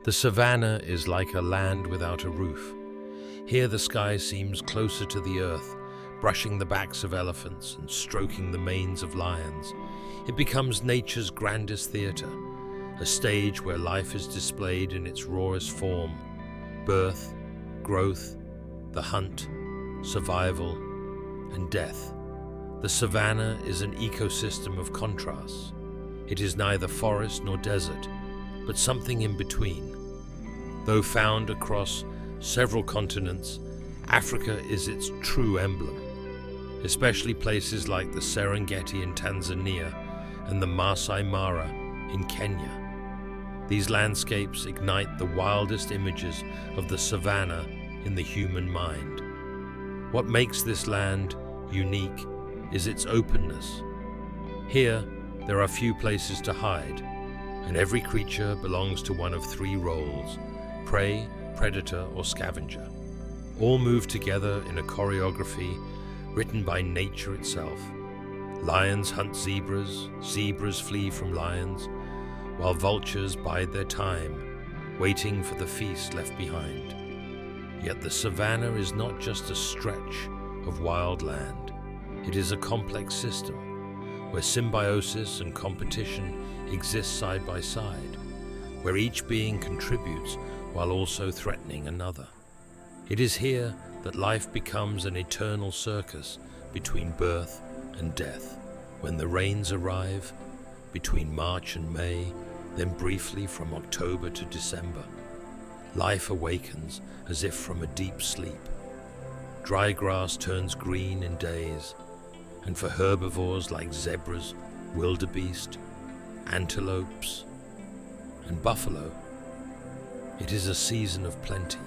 The savannah is like a land without a roof. Here the sky seems closer to the earth, brushing the backs of elephants and stroking the manes of lions. It becomes nature's grandest theater, a stage where life is displayed in its rawest form: birth, growth, the hunt, survival, and death. The savannah is an ecosystem of contrasts. It is neither forest nor desert, but something in between. Though found across several continents, Africa is its true emblem, especially places like the Serengeti in Tanzania and the Masai Mara in Kenya. These landscapes ignite the wildest images of the savannah in the human mind. What makes this land unique is its openness. Here, there are few places to hide, and every creature belongs to one of three roles: prey, predator, or scavenger. All move together in a choreography written by nature itself. Lions hunt zebras, zebras flee from lions, while vultures bide their time, waiting for the feast left behind. Yet the savannah is not just a stretch of wild land. It is a complex system where symbiosis and competition exist side by side, where each being contributes while also threatening another. It is here that life becomes an eternal circus between birth and death. When the rains arrive, between March and May, then briefly from October to December, life awakens as if from a deep sleep. Dry grass turns green in days, and for herbivores like zebras, wildebeest, antelopes, and buffalo, it is a season of plenty.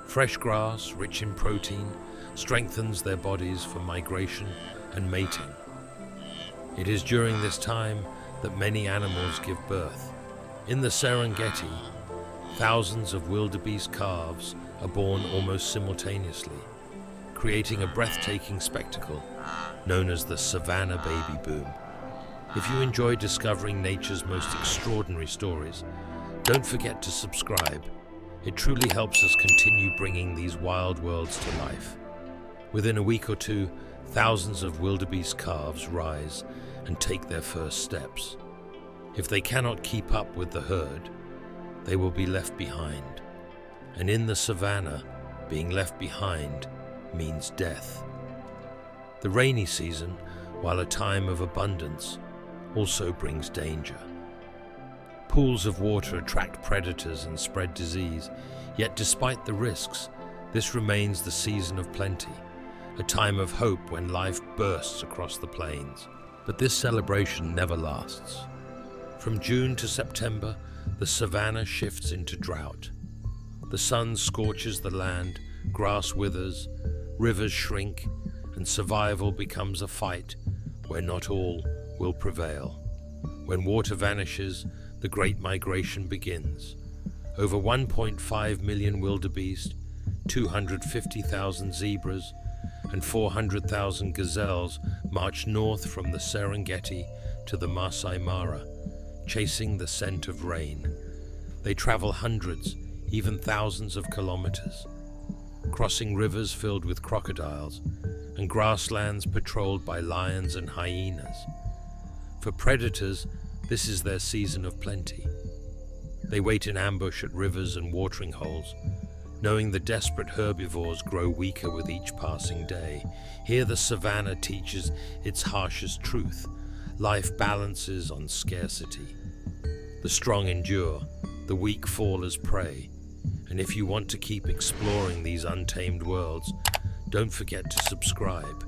Fresh grass, rich in protein, strengthens their bodies for migration and mating. It is during this time that many animals give birth. In the Serengeti, thousands of wildebeest calves are born almost simultaneously, creating a breathtaking spectacle known as the Savannah baby boom. If you enjoy discovering nature's most extraordinary stories, don't forget to subscribe. It truly helps us continue bringing these wild worlds to life. Within a week or two, thousands of wildebeest calves rise and take their first steps. If they cannot keep up with the herd, they will be left behind. And in the savannah, being left behind means death. The rainy season, while a time of abundance, also brings danger. Pools of water attract predators and spread disease, yet despite the risks, this remains the season of plenty, a time of hope when life bursts across the plains. But this celebration never lasts. From June to September, the savannah shifts into drought. The sun scorches the land, grass withers, rivers shrink, and survival becomes a fight where not all will prevail. When water vanishes, the Great Migration begins. Over 1.5 million wildebeest, 250,000 zebras, and 400,000 gazelles march north from the Serengeti to the Masai Mara, chasing the scent of rain. They travel hundreds, even thousands of kilometers, crossing rivers filled with crocodiles and grasslands patrolled by lions and hyenas. For predators, this is their season of plenty. They wait in ambush at rivers and watering holes, knowing the desperate herbivores grow weaker with each passing day. Here the savannah teaches its harshest truth. Life balances on scarcity. The strong endure, the weak fall as prey. And if you want to keep exploring these untamed worlds, don't forget to subscribe.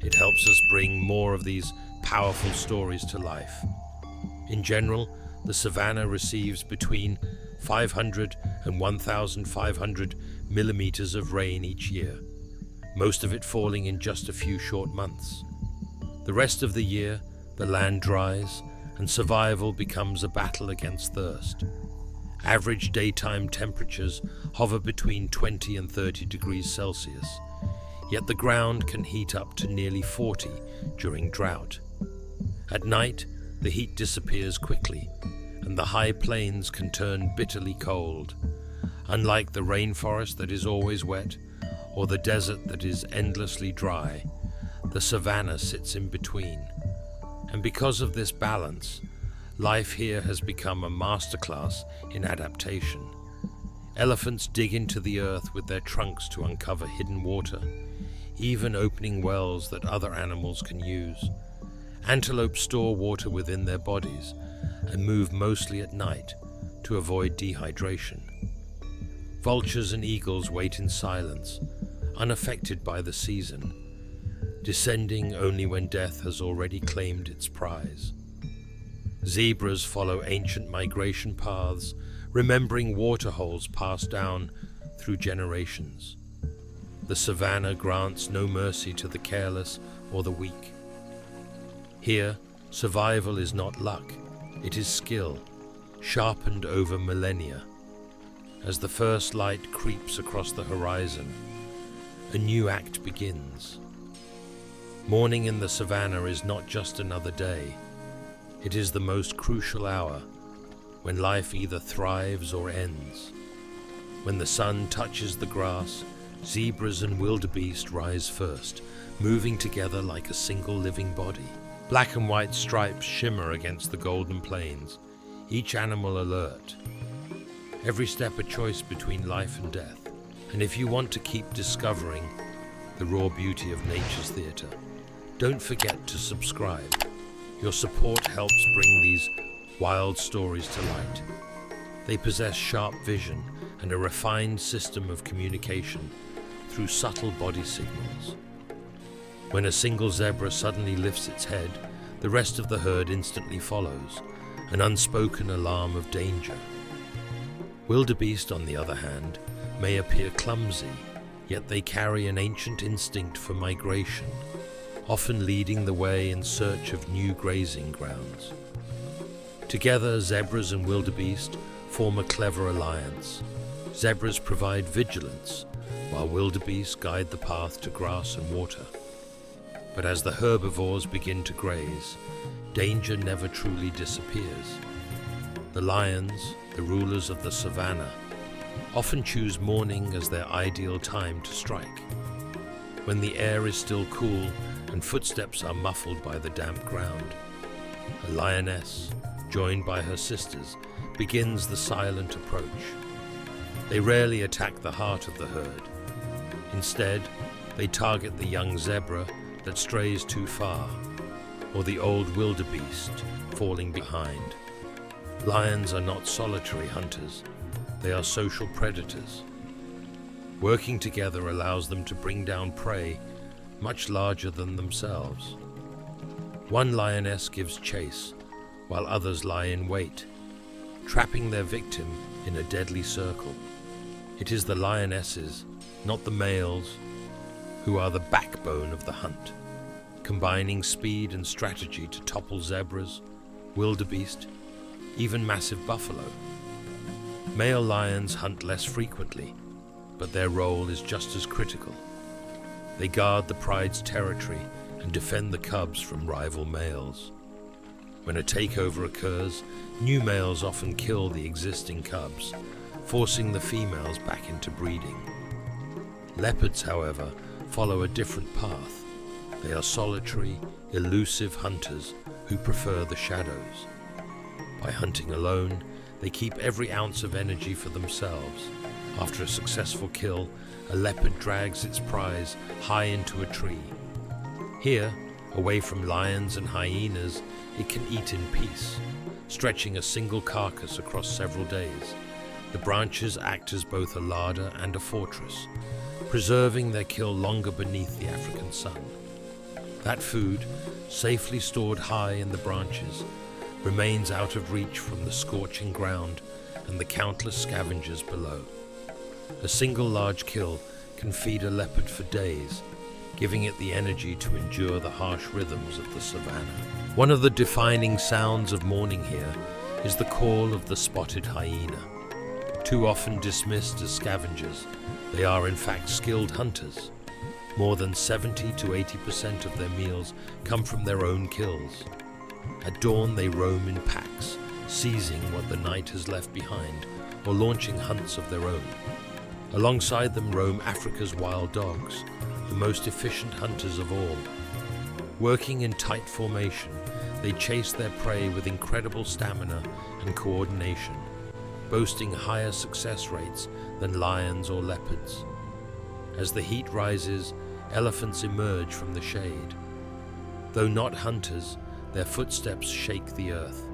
It helps us bring more of these powerful stories to life. In general, the savannah receives between 500 and 1,500 millimeters of rain each year, most of it falling in just a few short months. The rest of the year, the land dries and survival becomes a battle against thirst. Average daytime temperatures hover between 20 and 30 degrees Celsius, yet the ground can heat up to nearly 40 during drought. At night, the heat disappears quickly, and the high plains can turn bitterly cold. Unlike the rainforest that is always wet, or the desert that is endlessly dry, the savanna sits in between. And because of this balance, life here has become a masterclass in adaptation. Elephants dig into the earth with their trunks to uncover hidden water, even opening wells that other animals can use. Antelope store water within their bodies and move mostly at night to avoid dehydration. Vultures and eagles wait in silence, unaffected by the season, descending only when death has already claimed its prize. Zebras follow ancient migration paths, remembering waterholes passed down through generations. The savanna grants no mercy to the careless or the weak. Here, survival is not luck, it is skill, sharpened over millennia. As the first light creeps across the horizon, a new act begins. Morning in the savanna is not just another day, it is the most crucial hour, when life either thrives or ends. When the sun touches the grass, zebras and wildebeest rise first, moving together like a single living body. Black and white stripes shimmer against the golden plains, each animal alert. Every step a choice between life and death. And if you want to keep discovering the raw beauty of nature's theatre, don't forget to subscribe. Your support helps bring these wild stories to light. They possess sharp vision and a refined system of communication through subtle body signals. When a single zebra suddenly lifts its head, the rest of the herd instantly follows, an unspoken alarm of danger. Wildebeest, on the other hand, may appear clumsy, yet they carry an ancient instinct for migration, often leading the way in search of new grazing grounds. Together, zebras and wildebeest form a clever alliance. Zebras provide vigilance, while wildebeest guide the path to grass and water. But as the herbivores begin to graze, danger never truly disappears. The lions, the rulers of the savanna, often choose morning as their ideal time to strike. When the air is still cool and footsteps are muffled by the damp ground, a lioness, joined by her sisters, begins the silent approach. They rarely attack the heart of the herd. Instead, they target the young zebra that strays too far, or the old wildebeest falling behind. Lions are not solitary hunters, they are social predators. Working together allows them to bring down prey much larger than themselves. One lioness gives chase, while others lie in wait, trapping their victim in a deadly circle. It is the lionesses, not the males, who are the backbone of the hunt, combining speed and strategy to topple zebras, wildebeest, even massive buffalo. Male lions hunt less frequently, but their role is just as critical. They guard the pride's territory and defend the cubs from rival males. When a takeover occurs, new males often kill the existing cubs, forcing the females back into breeding. Leopards, however, follow a different path. They are solitary, elusive hunters who prefer the shadows. By hunting alone, they keep every ounce of energy for themselves. After a successful kill, a leopard drags its prize high into a tree. Here, away from lions and hyenas, it can eat in peace, stretching a single carcass across several days. The branches act as both a larder and a fortress, preserving their kill longer beneath the African sun. That food, safely stored high in the branches, remains out of reach from the scorching ground and the countless scavengers below. A single large kill can feed a leopard for days, giving it the energy to endure the harsh rhythms of the savanna. One of the defining sounds of morning here is the call of the spotted hyena. Too often dismissed as scavengers, they are in fact skilled hunters. More than 70 to 80% of their meals come from their own kills. At dawn they roam in packs, seizing what the night has left behind or launching hunts of their own. Alongside them roam Africa's wild dogs, the most efficient hunters of all. Working in tight formation, they chase their prey with incredible stamina and coordination, boasting higher success rates than lions or leopards. As the heat rises, elephants emerge from the shade. Though not hunters, their footsteps shake the earth.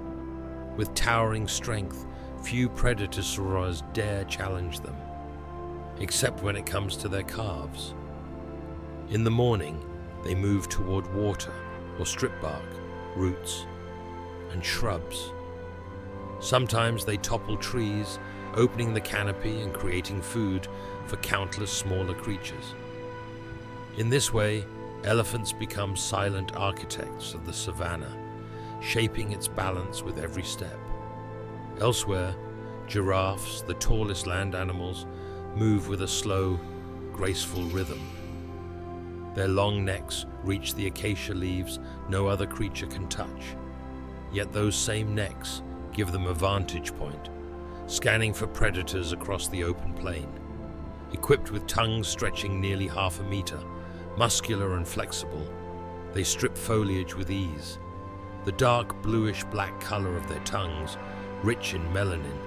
With towering strength, few predators dare challenge them, except when it comes to their calves. In the morning, they move toward water or strip bark, roots, and shrubs. Sometimes they topple trees, opening the canopy and creating food for countless smaller creatures. In this way, elephants become silent architects of the savannah, shaping its balance with every step. Elsewhere, giraffes, the tallest land animals, move with a slow, graceful rhythm. Their long necks reach the acacia leaves no other creature can touch. Yet those same necks give them a vantage point, scanning for predators across the open plain. Equipped with tongues stretching nearly half a meter, muscular and flexible, they strip foliage with ease. The dark bluish-black color of their tongues, rich in melanin,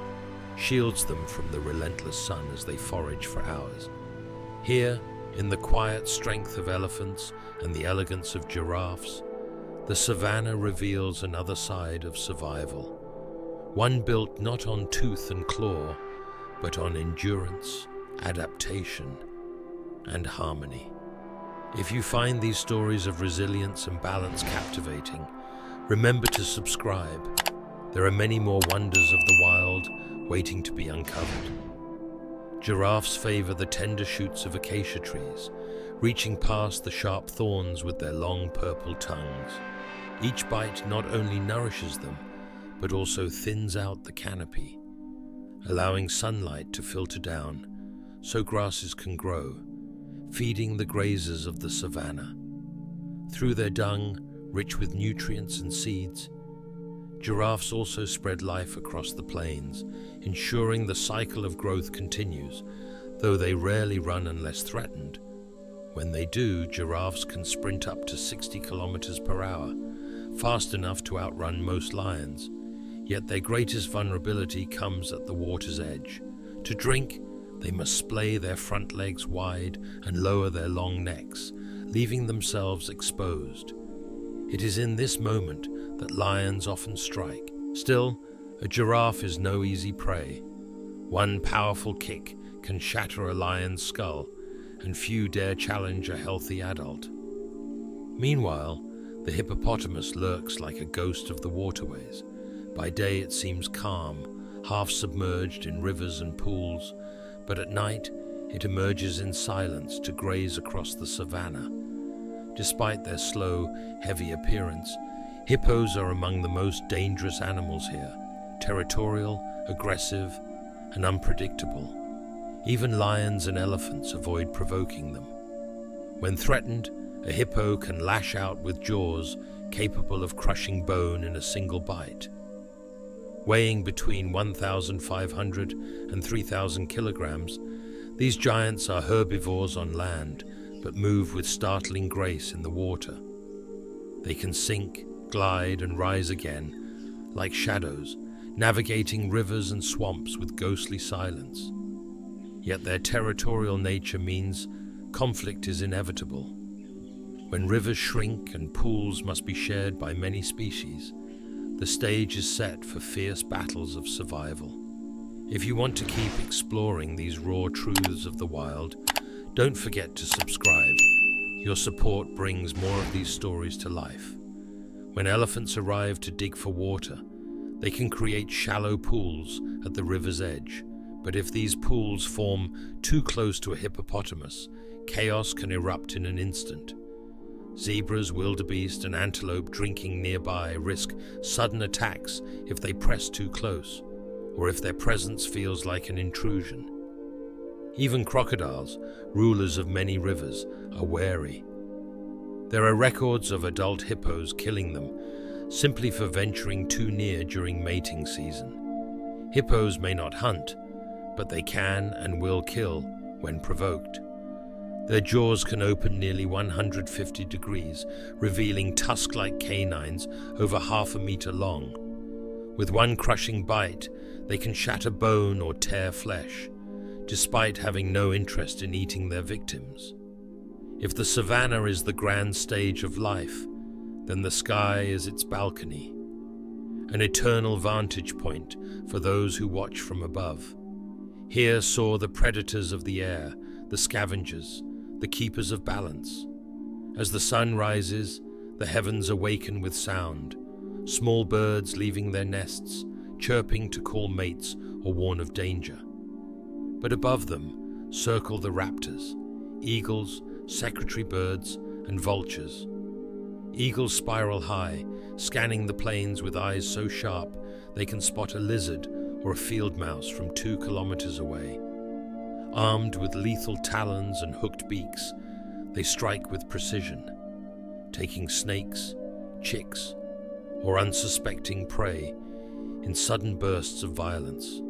shields them from the relentless sun as they forage for hours. Here, in the quiet strength of elephants and the elegance of giraffes, the savannah reveals another side of survival, one built not on tooth and claw, but on endurance, adaptation, and harmony. If you find these stories of resilience and balance captivating, remember to subscribe. There are many more wonders of the wild waiting to be uncovered. Giraffes favor the tender shoots of acacia trees, reaching past the sharp thorns with their long purple tongues. Each bite not only nourishes them, but also thins out the canopy, allowing sunlight to filter down so grasses can grow, feeding the grazers of the savannah. Through their dung, rich with nutrients and seeds, giraffes also spread life across the plains, ensuring the cycle of growth continues, though they rarely run unless threatened. When they do, giraffes can sprint up to 60 kilometers per hour, fast enough to outrun most lions. Yet their greatest vulnerability comes at the water's edge. To drink, they must splay their front legs wide and lower their long necks, leaving themselves exposed. It is in this moment that lions often strike. Still, a giraffe is no easy prey. One powerful kick can shatter a lion's skull, and few dare challenge a healthy adult. Meanwhile, the hippopotamus lurks like a ghost of the waterways. By day it seems calm, half submerged in rivers and pools, but at night it emerges in silence to graze across the savannah. Despite their slow, heavy appearance, hippos are among the most dangerous animals here, territorial, aggressive, and unpredictable. Even lions and elephants avoid provoking them. When threatened, a hippo can lash out with jaws capable of crushing bone in a single bite. Weighing between 1,500 and 3,000 kilograms, these giants are herbivores on land, but move with startling grace in the water. They can sink, glide, and rise again, like shadows, navigating rivers and swamps with ghostly silence. Yet their territorial nature means conflict is inevitable. When rivers shrink and pools must be shared by many species, the stage is set for fierce battles of survival. If you want to keep exploring these raw truths of the wild, don't forget to subscribe. Your support brings more of these stories to life. When elephants arrive to dig for water, they can create shallow pools at the river's edge. But if these pools form too close to a hippopotamus, chaos can erupt in an instant. Zebras, wildebeest, and antelope drinking nearby risk sudden attacks if they press too close, or if their presence feels like an intrusion. Even crocodiles, rulers of many rivers, are wary. There are records of adult hippos killing them, simply for venturing too near during mating season. Hippos may not hunt, but they can and will kill when provoked. Their jaws can open nearly 150 degrees, revealing tusk-like canines over half a meter long. With one crushing bite, they can shatter bone or tear flesh, despite having no interest in eating their victims. If the savannah is the grand stage of life, then the sky is its balcony, an eternal vantage point for those who watch from above. Here soar the predators of the air, the scavengers, the keepers of balance. As the sun rises, the heavens awaken with sound, small birds leaving their nests, chirping to call mates or warn of danger. But above them circle the raptors, eagles, secretary birds, and vultures. Eagles spiral high, scanning the plains with eyes so sharp they can spot a lizard or a field mouse from 2 kilometers away. Armed with lethal talons and hooked beaks, they strike with precision, taking snakes, chicks, or unsuspecting prey in sudden bursts of violence.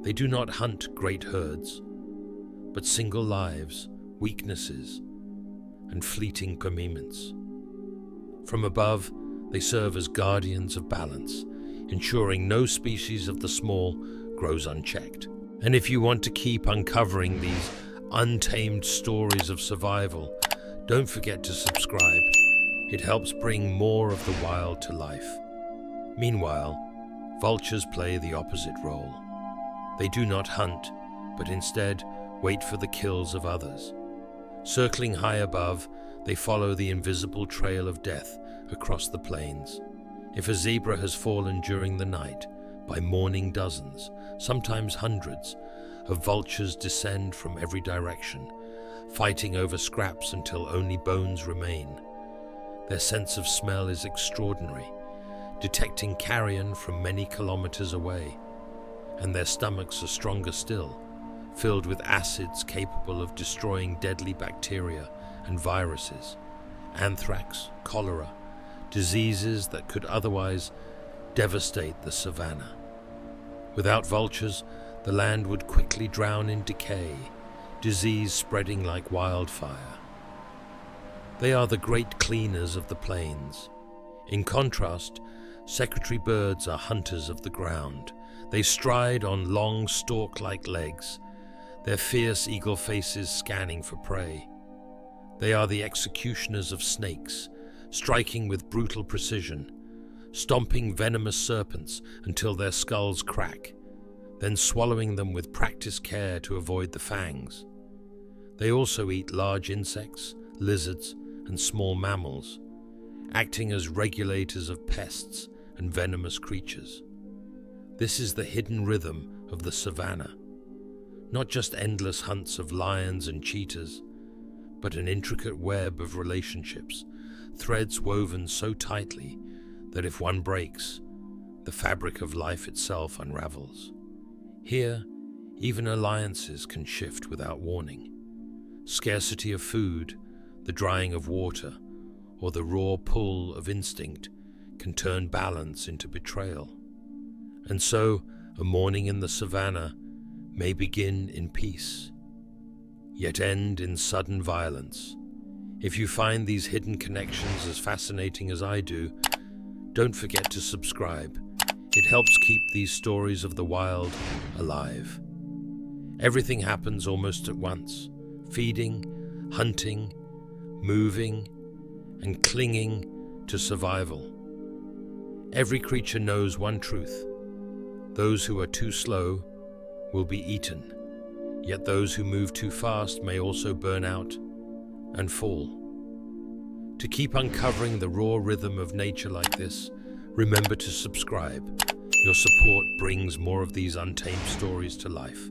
They do not hunt great herds, but single lives, weaknesses, and fleeting moments. From above, they serve as guardians of balance, ensuring no species of the small grows unchecked. And if you want to keep uncovering these untamed stories of survival, don't forget to subscribe. It helps bring more of the wild to life. Meanwhile, vultures play the opposite role. They do not hunt, but instead wait for the kills of others. Circling high above, they follow the invisible trail of death across the plains. If a zebra has fallen during the night, by morning dozens, sometimes hundreds, of vultures descend from every direction, fighting over scraps until only bones remain. Their sense of smell is extraordinary, detecting carrion from many kilometers away, and their stomachs are stronger still, filled with acids capable of destroying deadly bacteria and viruses, anthrax, cholera, diseases that could otherwise devastate the savannah. Without vultures, the land would quickly drown in decay, disease spreading like wildfire. They are the great cleaners of the plains. In contrast, secretary birds are hunters of the ground. They stride on long stalk-like legs, their fierce eagle faces scanning for prey. They are the executioners of snakes, striking with brutal precision, stomping venomous serpents until their skulls crack, then swallowing them with practiced care to avoid the fangs. They also eat large insects, lizards, and small mammals, acting as regulators of pests and venomous creatures. This is the hidden rhythm of the savannah, not just endless hunts of lions and cheetahs, but an intricate web of relationships, threads woven so tightly that if one breaks, the fabric of life itself unravels. Here, even alliances can shift without warning. Scarcity of food, the drying of water, or the raw pull of instinct can turn balance into betrayal. And so, a morning in the savannah may begin in peace, yet end in sudden violence. If you find these hidden connections as fascinating as I do, don't forget to subscribe. It helps keep these stories of the wild alive. Everything happens almost at once: feeding, hunting, moving, and clinging to survival. Every creature knows one truth: those who are too slow will be eaten, yet those who move too fast may also burn out and fall. To keep uncovering the raw rhythm of nature like this, remember to subscribe. Your support brings more of these untamed stories to life.